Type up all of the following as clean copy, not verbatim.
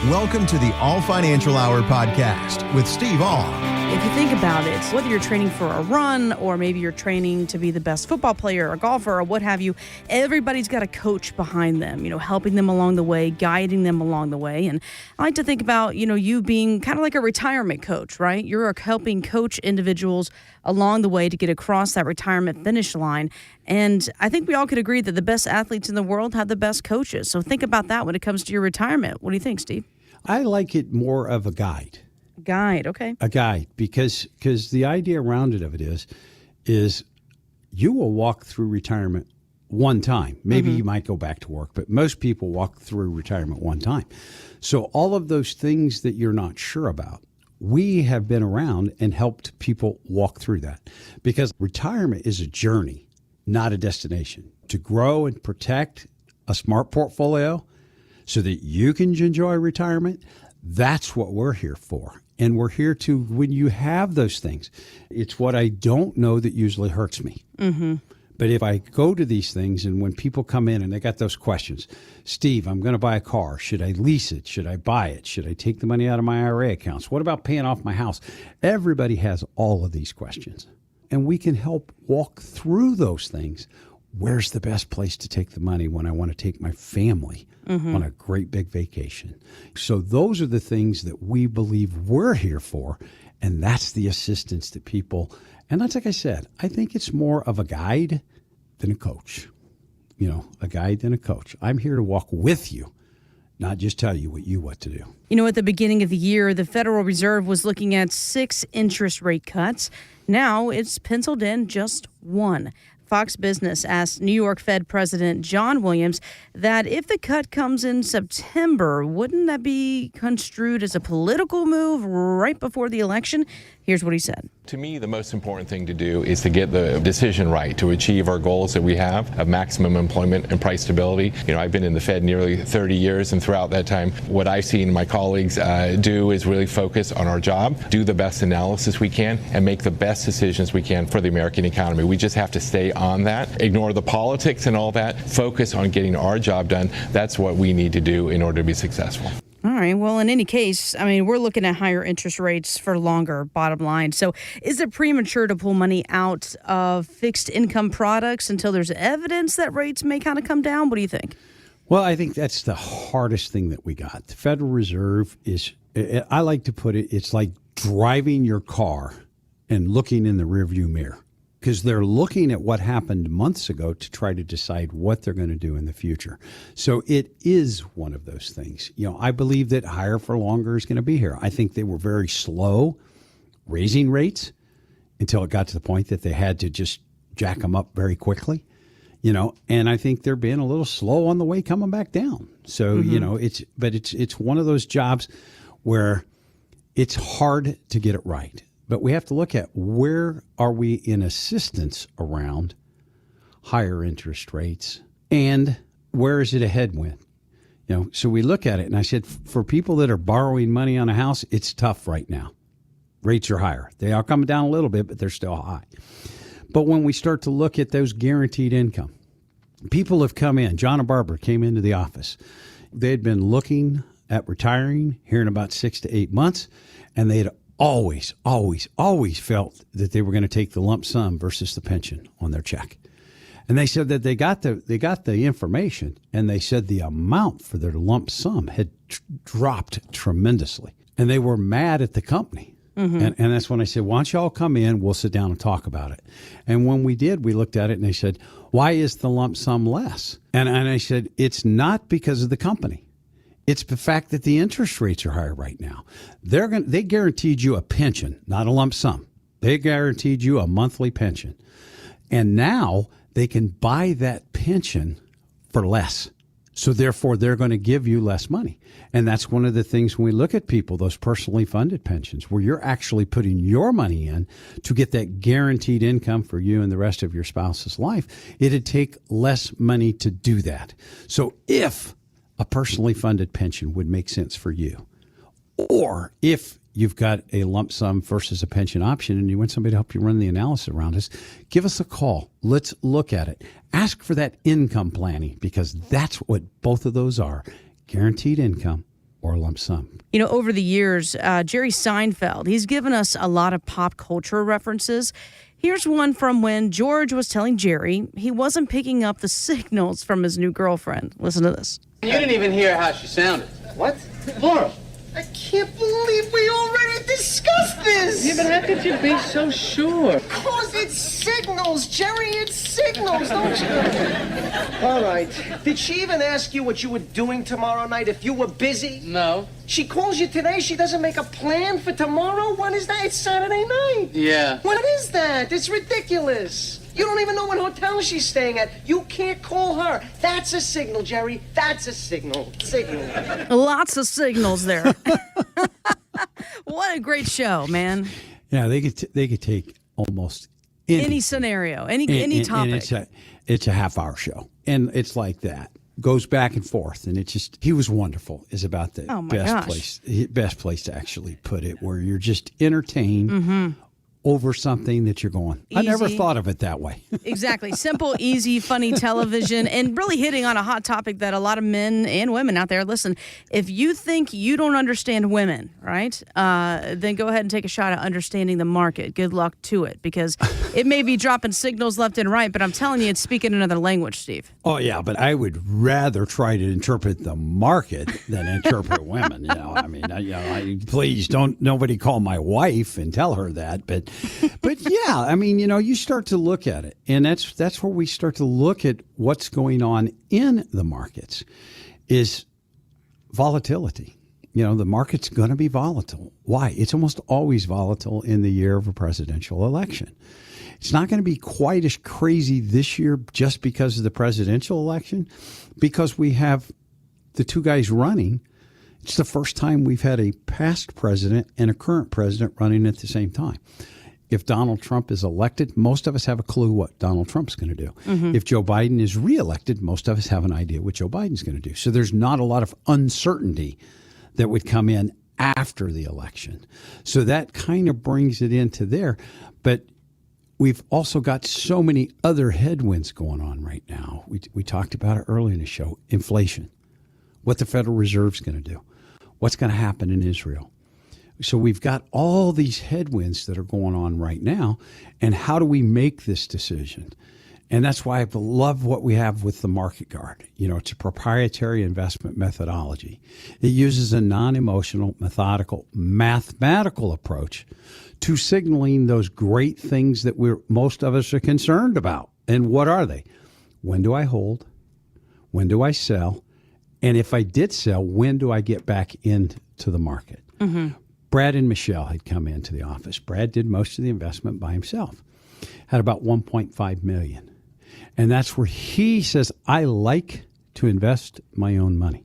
Welcome to the All Financial Hour podcast with Steve All. If you think about it, whether you're training for a run or maybe you're training to be the best football player or golfer or what have you, everybody's got a coach behind them, helping them along the way, guiding them along the way. And I like to think about, you being kind of like a retirement coach, right? You're helping coach individuals along the way to get across that retirement finish line. And I think we all could agree that the best athletes in the world have the best coaches. So think about that when it comes to your retirement. What do you think, Steve? I like it more of a guide. Guide, okay. A guide, because the idea around it of it is you will walk through retirement one time. Maybe you might go back to work, but most people walk through retirement one time. So all of those things that you're not sure about, we have been around and helped people walk through that, because retirement is a journey, not a destination. To grow and protect a smart portfolio so that you can enjoy retirement, that's what we're here for. And we're here to, when you have those things, it's what I don't know that usually hurts me. But if I go to these things and when people come in and they got those questions, Steve, I'm going to buy a car. Should I lease it? Should I buy it? Should I take the money out of my IRA accounts? What about paying off my house? Everybody has all of these questions. And we can help walk through those things. Where's the best place to take the money when I want to take my family on a great big vacation? So those are the things that we believe we're here for, and that's the assistance that people, and that's like I said, I think it's more of a guide than a coach. A guide than a coach. I'm here to walk with you, not just tell you what to do. At the beginning of the year, the Federal Reserve was looking at 6 interest rate cuts. Now it's penciled in just 1. Fox Business asked New York Fed President John Williams that if the cut comes in September, wouldn't that be construed as a political move right before the election? Here's what he said. To me, the most important thing to do is to get the decision right to achieve our goals that we have of maximum employment and price stability. I've been in the Fed nearly 30 years, and throughout that time, what I've seen my colleagues do is really focus on our job, do the best analysis we can, and make the best decisions we can for the American economy. We just have to stay on that, ignore the politics and all that, focus on getting our job done. That's what we need to do in order to be successful. All right. Well, in any case, we're looking at higher interest rates for longer, bottom line. So is it premature to pull money out of fixed income products until there's evidence that rates may kind of come down? What do you think? Well, I think that's the hardest thing that we got. The Federal Reserve is, I like to put it, it's like driving your car and looking in the rearview mirror, because they're looking at what happened months ago to try to decide what they're going to do in the future. So it is one of those things. I believe that higher for longer is going to be here. I think they were very slow raising rates until it got to the point that they had to just jack them up very quickly. And I think they're being a little slow on the way coming back down. So, it's one of those jobs where it's hard to get it right. But we have to look at where are we in assistance around higher interest rates and where is it a headwind? So we look at it, and I said, for people that are borrowing money on a house, it's tough right now. Rates are higher. They are coming down a little bit, but they're still high. But when we start to look at those guaranteed income, people have come in. John and Barbara came into the office. They had been looking at retiring here in about 6 to 8 months, and they had always felt that they were going to take the lump sum versus the pension on their check. And they said that they got the information, and they said the amount for their lump sum had dropped tremendously. And they were mad at the company. And that's when I said, why don't y'all come in, we'll sit down and talk about it. And when we did, we looked at it and they said, why is the lump sum less? And I said, it's not because of the company. It's the fact that the interest rates are higher right now. They guaranteed you a pension, not a lump sum. They guaranteed you a monthly pension. And now they can buy that pension for less. So therefore, they're going to give you less money. And that's one of the things when we look at people, those personally funded pensions, where you're actually putting your money in to get that guaranteed income for you and the rest of your spouse's life. It'd take less money to do that. So if a personally funded pension would make sense for you, or if you've got a lump sum versus a pension option and you want somebody to help you run the analysis around us, give us a call. Let's look at it. Ask for that income planning, because that's what both of those are, guaranteed income or a lump sum. You know, over the years, Jerry Seinfeld, he's given us a lot of pop culture references. Here's one from when George was telling Jerry he wasn't picking up the signals from his new girlfriend. Listen to this. You didn't even hear how she sounded. What? Laura. I can't believe we already discussed this! Yeah, but how could you be so sure? Because it's signals, Jerry, it's signals, don't you? All right. Did she even ask you what you were doing tomorrow night, if you were busy? No. She calls you today, she doesn't make a plan for tomorrow? When is that? It's Saturday night. Yeah. What is that? It's ridiculous. You don't even know what hotel she's staying at. You can't call her. That's a signal, Jerry. That's a signal. Signal. Lots of signals there. What a great show, man. Yeah, they could take almost any scenario, any topic. And it's a half-hour show, and it's like that. Goes back and forth, and he was wonderful. Is about the best place to actually put it, where you're just entertained over something that you're going, I never thought of it that way. Exactly. Simple, easy, funny television, and really hitting on a hot topic that a lot of men and women out there, listen, if you think you don't understand women, right, then go ahead and take a shot at understanding the market. Good luck to it, because it may be dropping signals left and right, but I'm telling you, it's speaking another language, Steve. Oh, yeah, but I would rather try to interpret the market than interpret women. You know, I mean, please don't nobody call my wife and tell her that, but yeah, I mean, you know, you start to look at it, and that's where we start to look at what's going on in the markets is volatility. You know, the market's going to be volatile. Why? It's almost always volatile in the year of a presidential election. It's not going to be quite as crazy this year just because of the presidential election, because we have the two guys running. It's the first time we've had a past president and a current president running at the same time. If Donald Trump is elected, most of us have a clue what Donald Trump's going to do. If Joe Biden is reelected, most of us have an idea what Joe Biden's going to do. So there's not a lot of uncertainty that would come in after the election. So that kind of brings it into there. But we've also got so many other headwinds going on right now. We talked about it earlier in the show. Inflation, what the Federal Reserve's going to do, what's going to happen in Israel. So we've got all these headwinds that are going on right now, and how do we make this decision? And that's why I love what we have with the Market Guard. You know, it's a proprietary investment methodology. It uses a non-emotional, methodical, mathematical approach to signaling those great things that most of us are concerned about. And what are they? When do I hold? When do I sell? And if I did sell, when do I get back into the market? Brad and Michelle had come into the office. Brad did most of the investment by himself, had about $1.5 million. And that's where he says, I like to invest my own money.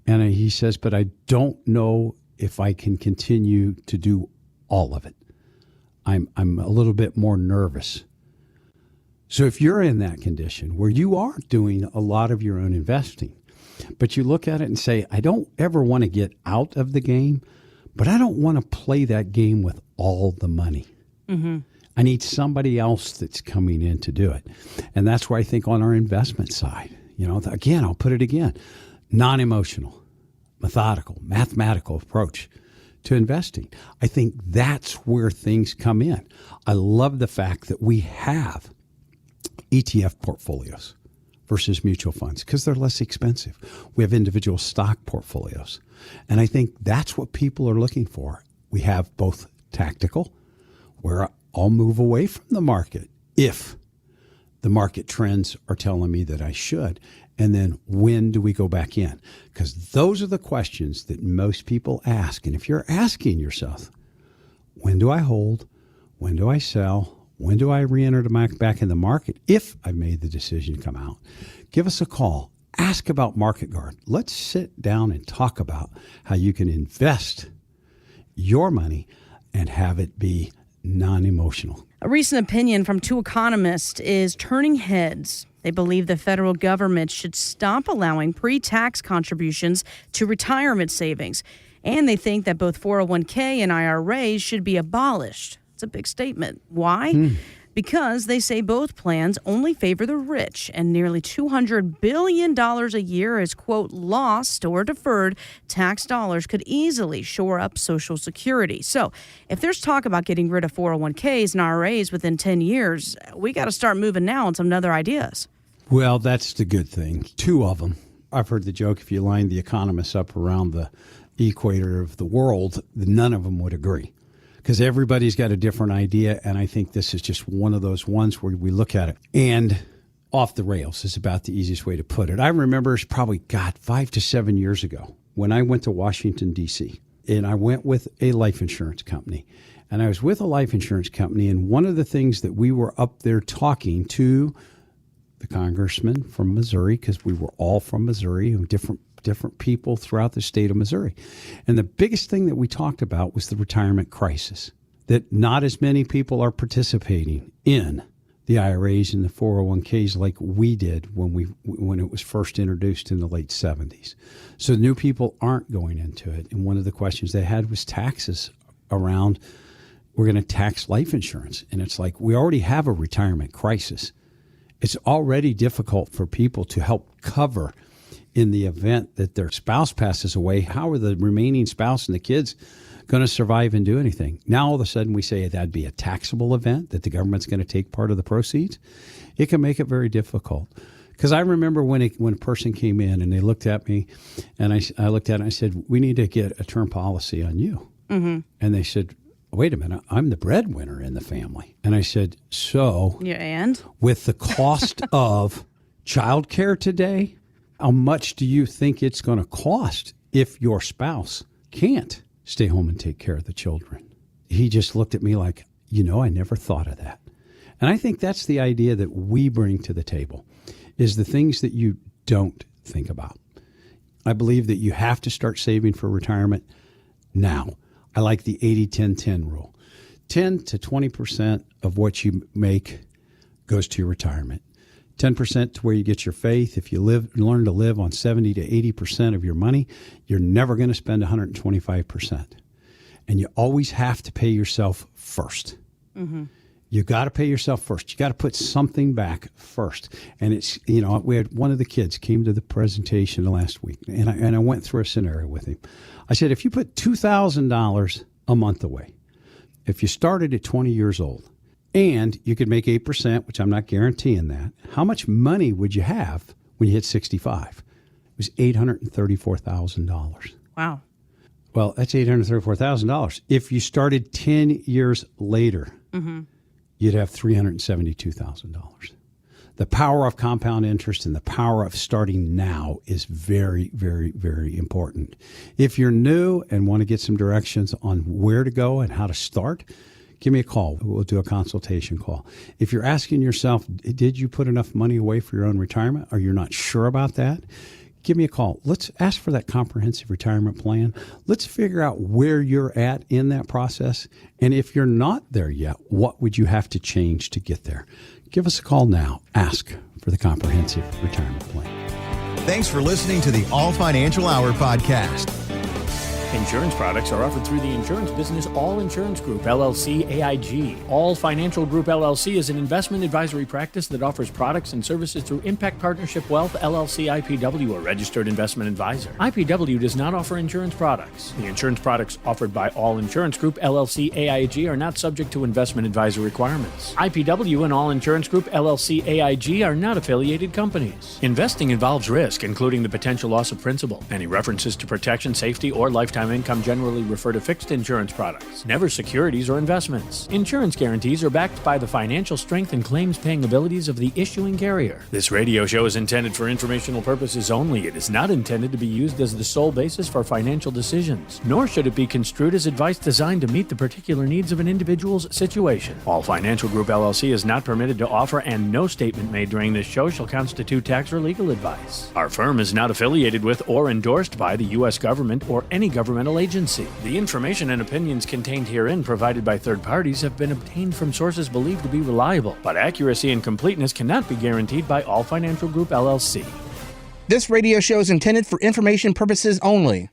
And he says, but I don't know if I can continue to do all of it. I'm a little bit more nervous. So if you're in that condition where you are doing a lot of your own investing, but you look at it and say, I don't ever want to get out of the game, but I don't want to play that game with all the money. I need somebody else that's coming in to do it. And that's where I think on our investment side, you know, again, I'll put it again, non-emotional, methodical, mathematical approach to investing. I think that's where things come in. I love the fact that we have ETF portfolios versus mutual funds because they're less expensive. We have individual stock portfolios. And I think that's what people are looking for. We have both tactical, where I'll move away from the market if the market trends are telling me that I should. And then when do we go back in? Because those are the questions that most people ask. And if you're asking yourself, when do I hold? When do I sell? When do I re-enter back in the market? If I've made the decision to come out, give us a call. Ask about Market Guard. Let's sit down and talk about how you can invest your money and have it be non-emotional. A recent opinion from two economists is turning heads. They believe the federal government should stop allowing pre-tax contributions to retirement savings. And they think that both 401k and IRAs should be abolished. It's a big statement. Why? because they say both plans only favor the rich, and nearly $200 billion a year as, quote, lost or deferred tax dollars could easily shore up Social Security. So if there's talk about getting rid of 401ks and IRAs within 10 years, we got to start moving now on some other ideas. Well, that's the good thing. Two of them. I've heard the joke, if you line the economists up around the equator of the world, none of them would agree. Because everybody's got a different idea, and I think this is just one of those ones where we look at it. And off the rails is about the easiest way to put it. I remember it's probably, 5 to 7 years ago when I went to Washington, D.C., and I went with a life insurance company. And I was with a life insurance company, and one of the things that we were up there talking to the congressman from Missouri, because we were all from Missouri, and different people throughout the state of Missouri. And the biggest thing that we talked about was the retirement crisis, that not as many people are participating in the IRAs and the 401ks like we did when it was first introduced in the late 70s. So new people aren't going into it. And one of the questions they had was taxes around, we're going to tax life insurance. And it's like, we already have a retirement crisis. It's already difficult for people to help cover in the event that their spouse passes away. How are the remaining spouse and the kids going to survive and do anything? Now all of a sudden we say that'd be a taxable event, that the government's going to take part of the proceeds. It can make it very difficult. Because I remember when a person came in and they looked at me, and I looked at it and I said, we need to get a term policy on you. Mm-hmm. And they said, wait a minute, I'm the breadwinner in the family. And I said, so yeah, and with the cost of childcare today, how much do you think it's going to cost if your spouse can't stay home and take care of the children? He just looked at me like, I never thought of that. And I think that's the idea that we bring to the table, is the things that you don't think about. I believe that you have to start saving for retirement now. I like the 80-10-10 rule. 10 to 20% of what you make goes to your retirement. 10% to where you get your faith. If you learn to live on 70 to 80% of your money, you're never going to spend 125%. And you always have to pay yourself first. Mm-hmm. You got to pay yourself first. You got to put something back first. And it's, we had one of the kids came to the presentation last week, and I went through a scenario with him. I said, if you put $2,000 a month away, if you started at 20 years old, and you could make 8%, which I'm not guaranteeing that, how much money would you have when you hit 65? It was $834,000. Wow. Well, that's $834,000. If you started 10 years later, mm-hmm. you'd have $372,000. The power of compound interest and the power of starting now is very, very, very important. If you're new and want to get some directions on where to go and how to start, give me a call. We'll do a consultation call. If you're asking yourself, did you put enough money away for your own retirement? Or you're not sure about that? Give me a call. Let's ask for that comprehensive retirement plan. Let's figure out where you're at in that process. And if you're not there yet, what would you have to change to get there? Give us a call now. Ask for the comprehensive retirement plan. Thanks for listening to the All Financial Hour podcast. Insurance products are offered through the insurance business All Insurance Group, LLC, AIG. All Financial Group, LLC is an investment advisory practice that offers products and services through Impact Partnership Wealth, LLC, IPW, a registered investment advisor. IPW does not offer insurance products. The insurance products offered by All Insurance Group, LLC, AIG are not subject to investment advisory requirements. IPW and All Insurance Group, LLC, AIG are not affiliated companies. Investing involves risk, including the potential loss of principal. Any references to protection, safety, or lifetime income generally refer to fixed insurance products, never securities or investments. Insurance guarantees are backed by the financial strength and claims-paying abilities of the issuing carrier. This radio show is intended for informational purposes only. It is not intended to be used as the sole basis for financial decisions, nor should it be construed as advice designed to meet the particular needs of an individual's situation. All Financial Group, LLC is not permitted to offer, and no statement made during this show shall constitute tax or legal advice. Our firm is not affiliated with or endorsed by the U.S. government or any governmental agency. The information and opinions contained herein provided by third parties have been obtained from sources believed to be reliable, but accuracy and completeness cannot be guaranteed by All Financial Group, LLC. This radio show is intended for information purposes only.